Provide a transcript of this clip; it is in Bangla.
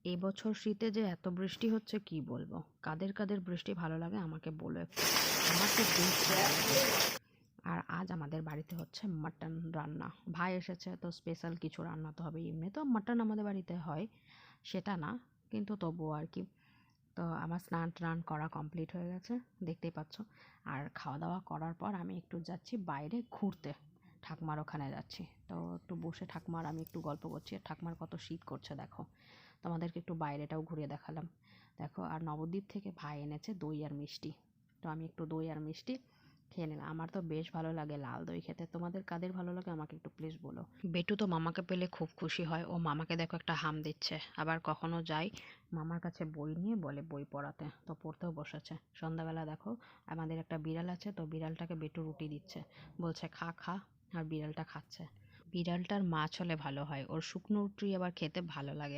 এবছর শীতে যে এত বৃষ্টি হচ্ছে কি বলবো। কাদের কাদের বৃষ্টি ভালো লাগে আমাকে বলো একটু। আমার তো বেশ ভালো লাগে। আর আজ আমাদের বাড়িতে হচ্ছে মাটন রান্না। ভাই এসেছে তো স্পেশাল কিছু রান্না তো হবে। এমনি তো মাটন আমাদের বাড়িতে হয়, সেটা না, কিন্তু তবুও আর কি। তো আমার স্নান টান করা কমপ্লিট হয়ে গেছে, দেখতেই পাচ্ছ। আর খাওয়া দাওয়া করার পর আমি একটু যাচ্ছি বাইরে ঘুরতে, ঠাকমার ওখানে যাচ্ছি। তো একটু বসে ঠাকমার আমি একটু গল্প করছি। আর ঠাকমার কত শীত করছে দেখো। তোমাদেরকে একটু বাইরেটাও ঘুরিয়ে দেখালাম। দেখো, আর নবদ্বীপ থেকে ভাই এনেছে দই আর মিষ্টি। তো আমি একটু দই আর মিষ্টি খেয়ে নিলাম। আমার তো বেশ ভালো লাগে লাল দই খেতে। তোমাদের কাদের ভালো লাগে আমাকে একটু প্লিজ বলো। বেটু তো মামাকে পেলে খুব খুশি হয়। ও মামাকে দেখো একটা হাম দিচ্ছে। আবার কখনো যাই মামার কাছে বই নিয়ে, বলে বই পড়াতে, তো পড়তেও বসেছে। সন্ধ্যাবেলা দেখো আমাদের একটা বিড়াল আছে, তো বিড়ালটাকে বেটু রুটি দিচ্ছে, বলছে খা খা। আর বিড়ালটা খাচ্ছে। বিড়ালটার মাছ হলে ভালো হয়, ওর শুকনো রুটি আবার খেতে ভালো লাগে।